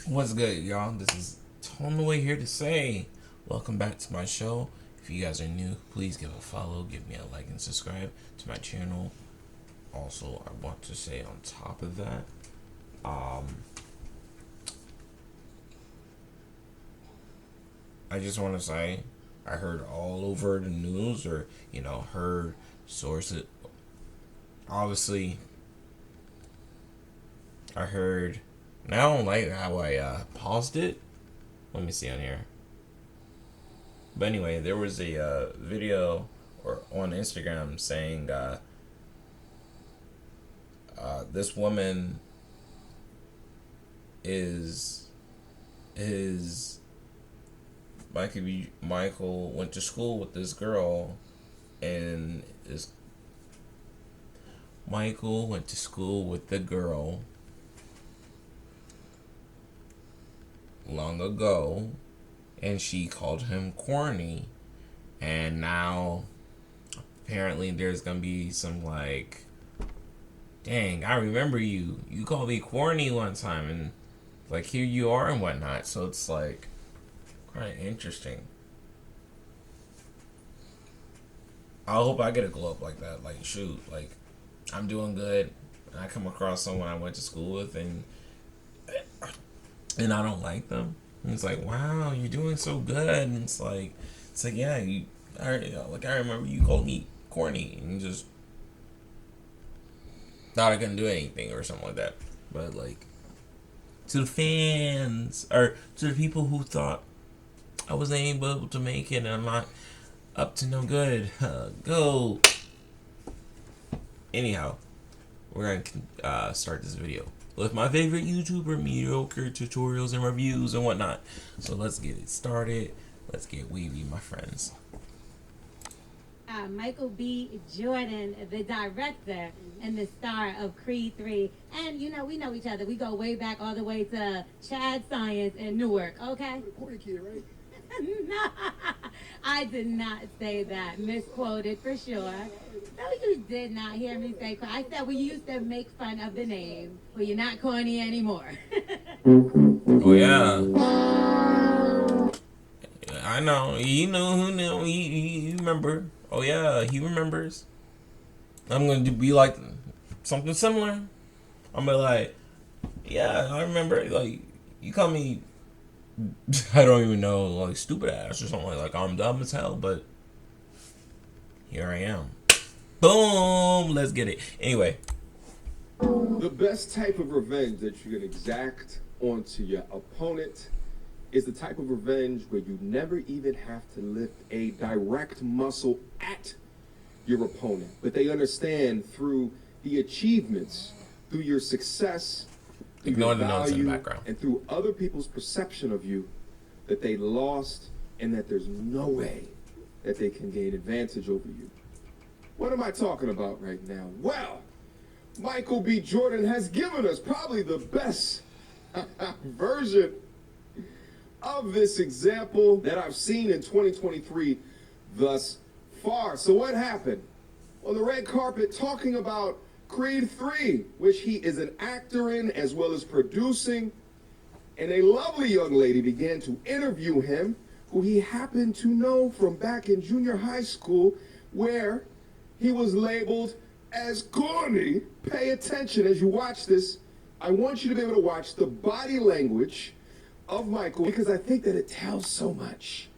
What's good, y'all? This is Tonaway here to say welcome back to my show. If you guys are new, please give a follow, give me a like, and subscribe to my channel. Also, I want to say on top of that, I just want to say I heard all over the news, or heard sources. Obviously, I heard. And I don't like how I paused it. Let me see on here. But anyway, there was a video or on Instagram saying this woman is Michael went to school with this girl, and Michael went to school with the girl long ago, and she called him corny, and now apparently there's gonna be some like, dang, I remember you called me corny one time, and like here you are and whatnot. So it's like kind of interesting. I hope I get a glow up like that. Like, shoot, like I'm doing good, and I come across someone I went to school with, and I don't like them. And it's like, wow, you're doing so good. And it's like yeah, I remember you called me corny, and just thought I couldn't do anything or something like that. But like, to the fans, or to the people who thought I wasn't able to make it and I'm not up to no good, go. Anyhow, we're gonna start this video with my favorite YouTuber, mediocre tutorials and reviews and whatnot. So let's get it started. Let's get wavy, my friends. Michael B. Jordan, the director and the star of Creed 3. And, we know each other. We go way back all the way to Chad Science in Newark, okay? Corny kid, right? No, I did not say that. Misquoted for sure. No, you did not hear me say corny. I said we used to make fun of the name, but you're not corny anymore. Oh yeah, I know. You know who knew? You remember? Oh yeah, he remembers. I'm gonna be like something similar. I'm gonna be like, yeah, I remember. Like, you call me, I don't even know, like stupid ass or something like I'm dumb as hell, but here I am. Boom, let's get it. Anyway, The best type of revenge that you can exact onto your opponent is the type of revenge where you never even have to lift a direct muscle at your opponent, but they understand through the achievements, through your success, through ignore your the notes in the value, background. and through other people's perception of you, that they lost and that there's no way that they can gain advantage over you. What am I talking about right now? Well, Michael B. Jordan has given us probably the best version of this example that I've seen in 2023 thus far. So what happened? On the red carpet, talking about Creed 3, which he is an actor in as well as producing, and a lovely young lady began to interview him, who he happened to know from back in junior high school, where he was labeled as corny. Pay attention as you watch this. I want you to be able to watch the body language of Michael, because I think that it tells so much.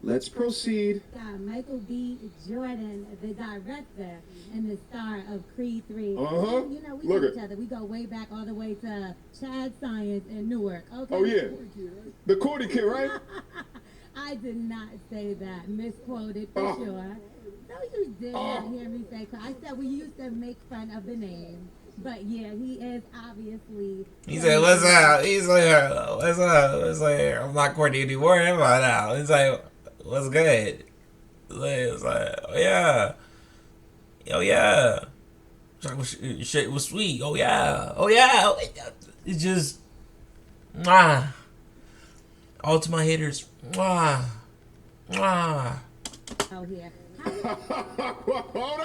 Let's proceed. Michael B. Jordan, the director and the star of Creed 3. Uh-huh. And, we Look know it. each other. We go way back all the way to Chad Science in Newark, okay? Oh, yeah. The corny kid, right? I did not say that. Misquoted for sure. No, you did not hear me say corny. I said we used to make fun of the name. But yeah, he is obviously. He said, "What's up?" He's like, "What's up?" It's like, I'm not corny anymore, am I now? He's like, "What's good?" It's like, "Oh yeah, oh yeah." Shit was sweet. Oh yeah, oh yeah. It's just, mwah. All to my haters, mwah, mwah. Out here. Hold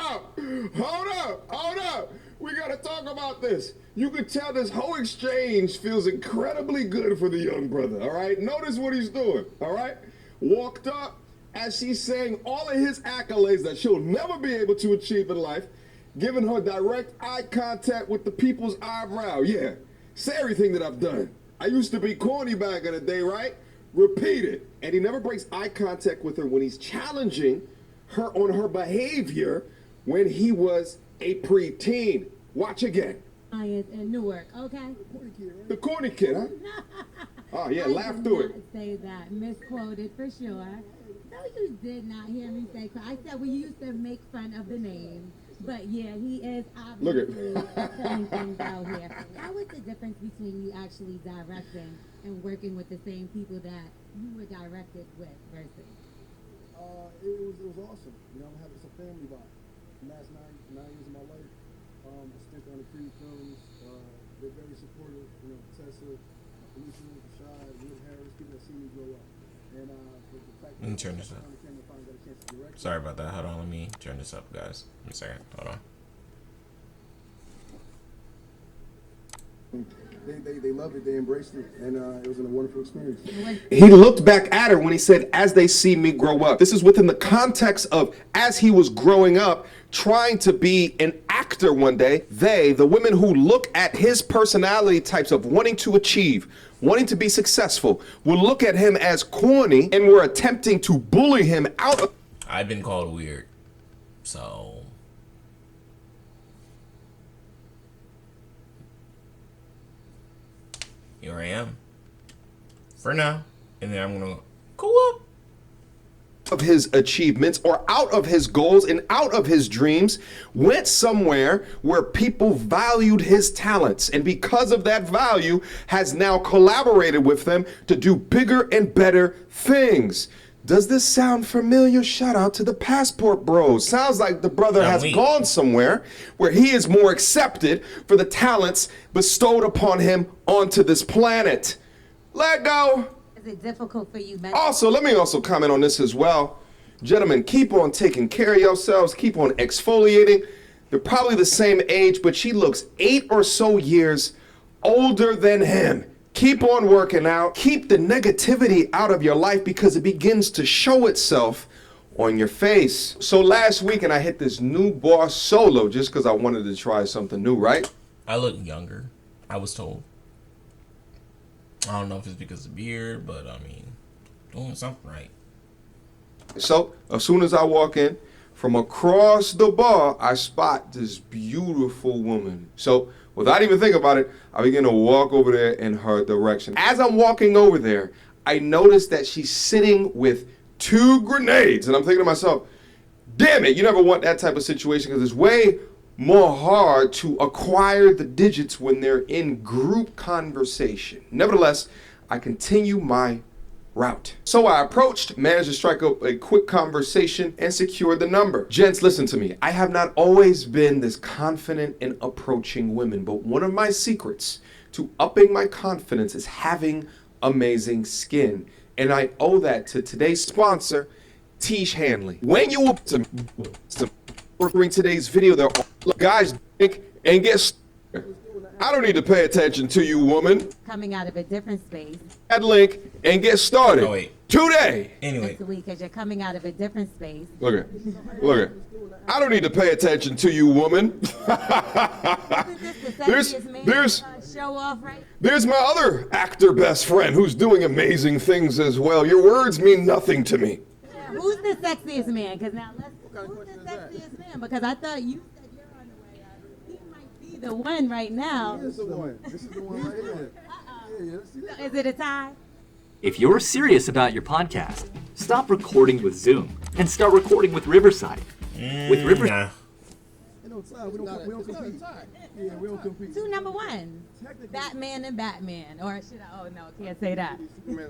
up. We gotta talk about this. You could tell this whole exchange feels incredibly good for the young brother, all right? Notice what he's doing, all right? Walked up as she's saying all of his accolades that she'll never be able to achieve in life, giving her direct eye contact with the people's eyebrow. Yeah, say everything that I've done. I used to be corny back in the day, right? Repeat it. And he never breaks eye contact with her when he's challenging her on her behavior when he was a preteen. Watch again. In Newark, okay? The corny kid, huh? Oh, yeah, laugh through it. I did not say that. Misquoted for sure. No, you did not hear me say. I said we used to make fun of the name. But yeah, he is obviously putting things out here. How was the difference between you actually directing and working with the same people that you were directed with versus? It was awesome. You know, it's a family vibe. The last nine years of my life, I spent on the Creed films. They're very supportive. You know, Tessa, Felicia, Rashad, Wood Harris, people that see me grow up. And the fact that Let me turn this up. Sorry about that. Hold on. Let me turn this up, guys. Give me a second. Hold on. They loved it. They embraced it. And it was a wonderful experience. He looked back at her when he said, as they see me grow up. This is within the context of as he was growing up, trying to be an actor one day. They, the women who look at his personality types of wanting to achieve, wanting to be successful, will look at him as corny and were attempting to bully him out of... I've been called weird. So... here I am. For now. And then I'm gonna go up. Of his achievements or out of his goals and out of his dreams, went somewhere where people valued his talents, and because of that value has now collaborated with them to do bigger and better things. Does this sound familiar? Shout out to the Passport Bros. Sounds like the brother has gone somewhere where he is more accepted for the talents bestowed upon him onto this planet. Let go. Is it difficult for you mentally? Also, let me also comment on this as well. Gentlemen, keep on taking care of yourselves. Keep on exfoliating. They're probably the same age, but she looks 8 or so years older than him. Keep on working out. Keep the negativity out of your life because it begins to show itself on your face. So last weekend I hit this new boss solo just because I wanted to try something new, right? I look younger, I was told. I don't know if it's because of the beard, but I mean, doing something right. So as soon as I walk in, from across the bar, I spot this beautiful woman. So without even thinking about it, I begin to walk over there in her direction. As I'm walking over there, I notice that she's sitting with 2 grenades. And I'm thinking to myself, damn it, you never want that type of situation because it's way more hard to acquire the digits when they're in group conversation. Nevertheless, I continue my route. So I approached, managed to strike up a quick conversation, and secured the number. Gents, listen to me. I have not always been this confident in approaching women, but one of my secrets to upping my confidence is having amazing skin. And I owe that to today's sponsor, Tish Hanley. When you will during today's video, there are guys think and get started. I don't need to pay attention to you, woman. Coming out of a different space. That link and get started. Oh, wait. Today. Anyway. This week, because you're coming out of a different space. Look at. I don't need to pay attention to you, woman. there's show off, right? There's my other actor best friend who's doing amazing things as well. Your words mean nothing to me. Yeah, who's the sexiest man? Because now who's the sexiest man? Because I thought you said you're on the way out. He might be the one right now. This is the one. This is the one right here. So is it a tie? If you're serious about your podcast, stop recording with Zoom and start recording with Riverside. With Riverside. Nah. We don't compete. Yeah, we don't compete. 2 number 1. Batman and Batman. Or should I? Oh no, can't say that.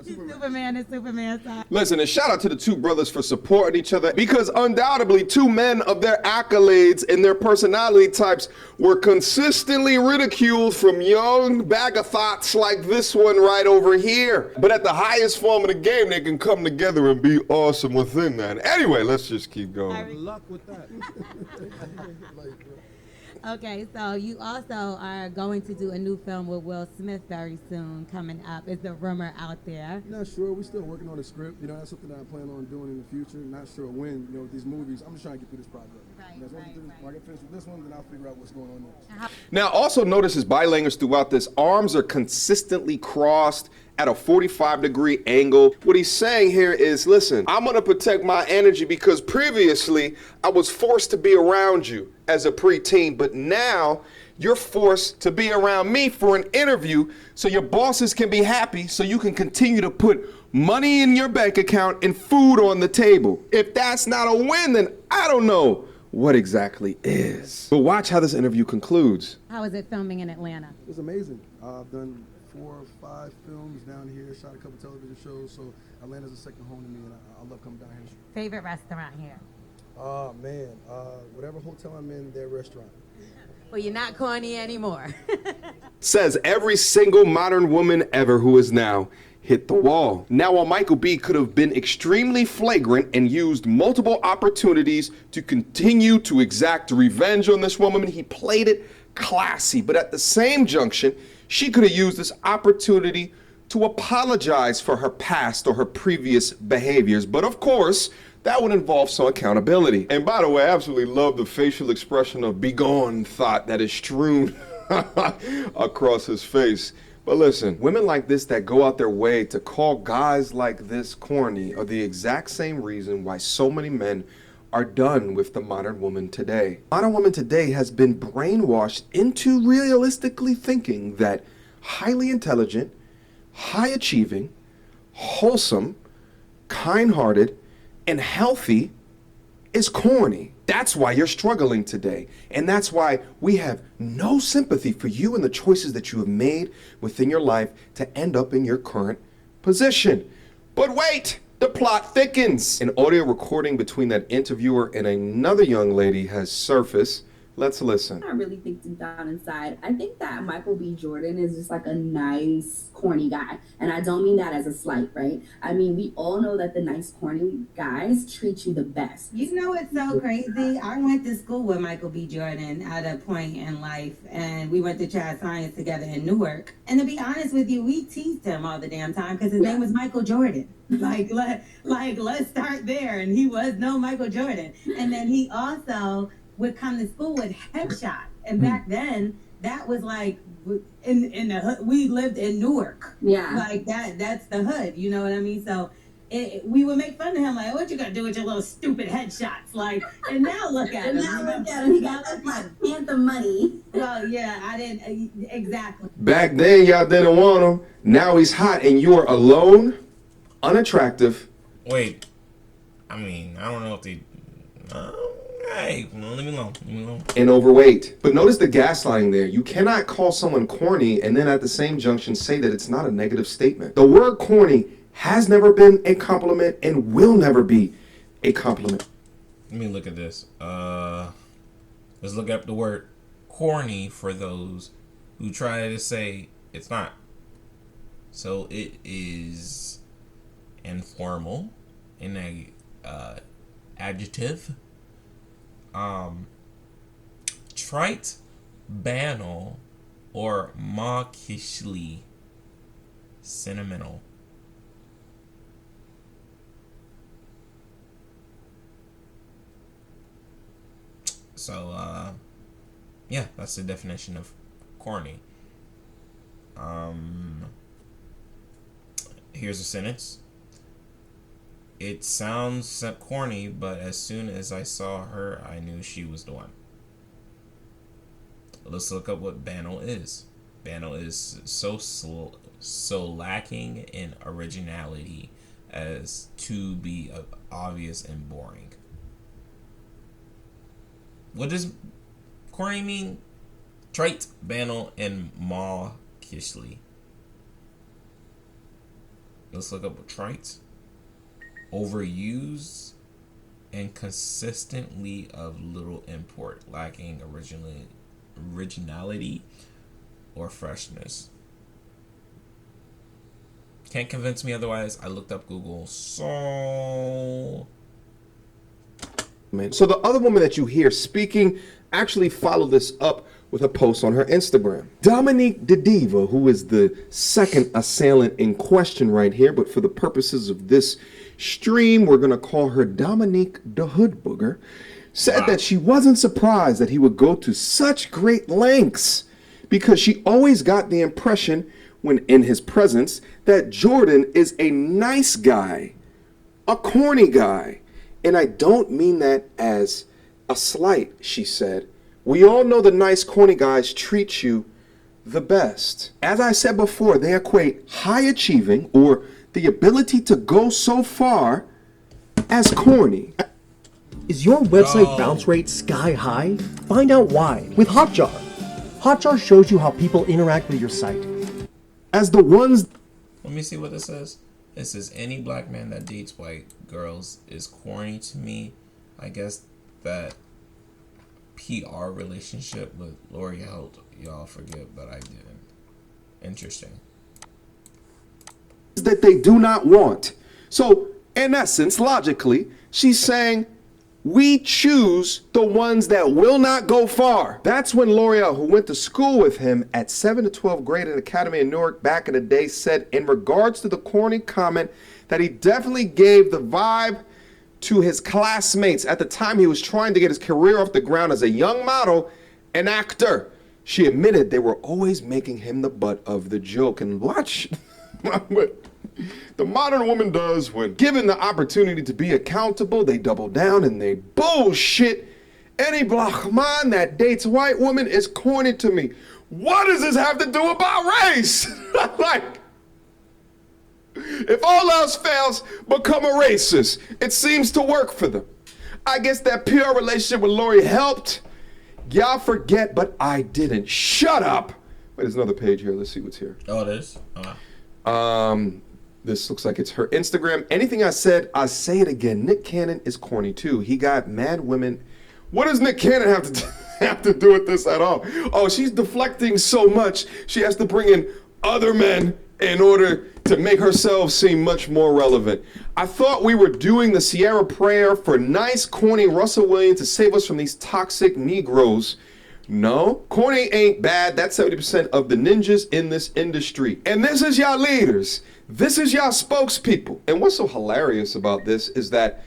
Superman and Superman side. Listen, and shout out to the 2 brothers for supporting each other because undoubtedly 2 men of their accolades and their personality types were consistently ridiculed from young bag of thoughts like this one right over here. But at the highest form of the game, they can come together and be awesome within that. Anyway, let's just keep going. Luck with that. Okay, so you also are going to do a new film with Will Smith very soon coming up. Is the rumor out there? Not sure. We're still working on the script. That's something that I plan on doing in the future. Not sure when. With these movies, I'm just trying to get through this project. Right, When I get finished with this one, then I'll figure out what's going on next. Now, also notice his body language throughout this. Arms are consistently crossed at a 45-degree angle. What he's saying here is, listen, I'm gonna protect my energy because previously I was forced to be around you as a preteen, but now you're forced to be around me for an interview so your bosses can be happy so you can continue to put money in your bank account and food on the table. If that's not a win, then I don't know what exactly is. But watch how this interview concludes. How is it filming in Atlanta? It's amazing. I've done 4 or 5 films down here, shot a couple television shows, so Atlanta's a second home to me, and I love coming down here. Favorite restaurant here? Oh, man. Whatever hotel I'm in, their restaurant. Well, you're not corny anymore. Says every single modern woman ever who is now hit the wall. Now, while Michael B could have been extremely flagrant and used multiple opportunities to continue to exact revenge on this woman, he played it classy. But at the same junction, she could have used this opportunity to apologize for her past or her previous behaviors. But of course, that would involve some accountability. And by the way, I absolutely love the facial expression of begone thought that is strewn across his face. But listen, women like this that go out their way to call guys like this corny are the exact same reason why so many men are done with the modern woman today. Modern woman today has been brainwashed into realistically thinking that highly intelligent, high achieving, wholesome, kind-hearted, and healthy is corny. That's why you're struggling today. And that's why we have no sympathy for you and the choices that you have made within your life to end up in your current position. But wait, the plot thickens. An audio recording between that interviewer and another young lady has surfaced. Let's listen. I really think deep down inside, I think that Michael B. Jordan is just like a nice, corny guy. And I don't mean that as a slight, right? I mean, we all know that the nice, corny guys treat you the best. You know what's so crazy? I went to school with Michael B. Jordan at a point in life, and we went to Chad Science together in Newark. And to be honest with you, we teased him all the damn time because his name was Michael Jordan. Let's start there. And he was no Michael Jordan. And then he also would come to school with headshot, and back then that was like in the hood. We lived in Newark, like that's the hood, you know what I mean? So we would make fun of him, like, what you gonna do with your little stupid headshots, like, and now look at him. He got us like anthem money. Well, yeah, I didn't exactly. Back then y'all didn't want him, now he's hot and you're alone, unattractive. Wait, I mean, I don't know if they hey, leave me alone. And overweight. But notice the gaslighting there. You cannot call someone corny and then at the same junction say that it's not a negative statement. The word corny has never been a compliment and will never be a compliment. Let me look at this. Let's look up the word corny for those who try to say it's not. So it is informal in a adjective. Trite, banal, or mawkishly sentimental. So, yeah, that's the definition of corny. Here's a sentence. It sounds corny, but as soon as I saw her, I knew she was the one. Let's look up what banal is. Banal is so lacking in originality as to be obvious and boring. What does corny mean? Trite, banal, and mawkishly. Let's look up what trite. Overused and consistently of little import, lacking originality or freshness. Can't convince me otherwise. I looked up Google. So the other woman that you hear speaking actually followed this up with a post on her Instagram. Dominique the Diva, who is the second assailant in question right here, but for the purposes of this stream, we're going to call her Dominique the Hood Booger, said that she wasn't surprised that he would go to such great lengths because she always got the impression when in his presence that Jordan is a nice guy, a corny guy. And I don't mean that as a slight, she said. We all know the nice corny guys treat you the best. As I said before, they equate high achieving or the ability to go so far as corny. Is your website bounce rate sky high? Find out why with Hotjar. Hotjar shows you how people interact with your site. As the ones... Let me see what this says. It says, any black man that dates white girls is corny to me. I guess that PR relationship with Lori helped y'all forget, but I didn't. Interesting. That they do not want. So, in essence, logically, she's saying, we choose the ones that will not go far. That's when L'Oreal, who went to school with him at 7 to 12th grade at Academy in Newark back in the day, said in regards to the corny comment that he definitely gave the vibe to his classmates at the time he was trying to get his career off the ground as a young model and actor. She admitted they were always making him the butt of the joke. And watch what the modern woman does when given the opportunity to be accountable. They double down and they bullshit. Any black man that dates white women is corny to me. What does this have to do about race? Like, if all else fails, become a racist. It seems to work for them. I guess that PR relationship with Lori helped. Y'all forget, but I didn't. Shut up. Wait, there's another page here. Let's see what's here. Oh, it is? Oh. This looks like it's her Instagram. Anything I said, I say it again. Nick Cannon is corny too. He got mad women. What does Nick Cannon have to do with this at all? Oh, she's deflecting so much. She has to bring in other men in order to make herself seem much more relevant. I thought we were doing the Sierra prayer for nice, corny Russell Williams to save us from these toxic Negroes. No, corny ain't bad. That's 70% of the ninjas in this industry. And this is y'all leaders. This is y'all spokespeople. And what's so hilarious about this is that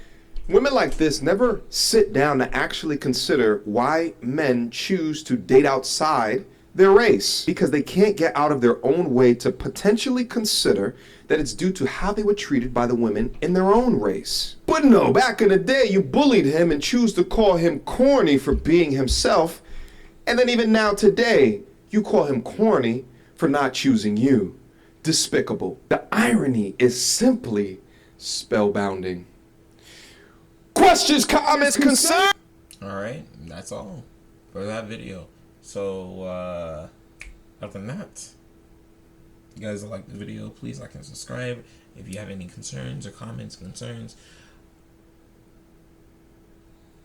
women like this never sit down to actually consider why men choose to date outside their race, because they can't get out of their own way to potentially consider that it's due to how they were treated by the women in their own race. But no, back in the day, you bullied him and choose to call him corny for being himself. And then even now today, you call him corny for not choosing you. Despicable. The irony is simply spellbounding. Questions, comments, concerns? All right, that's all for that video. So, other than that, you guys like the video, please like and subscribe. If you have any concerns or comments,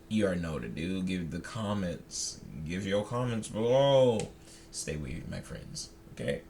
you already know what to do. Give the comments. Give your comments below. Stay wavy, my friends. Okay?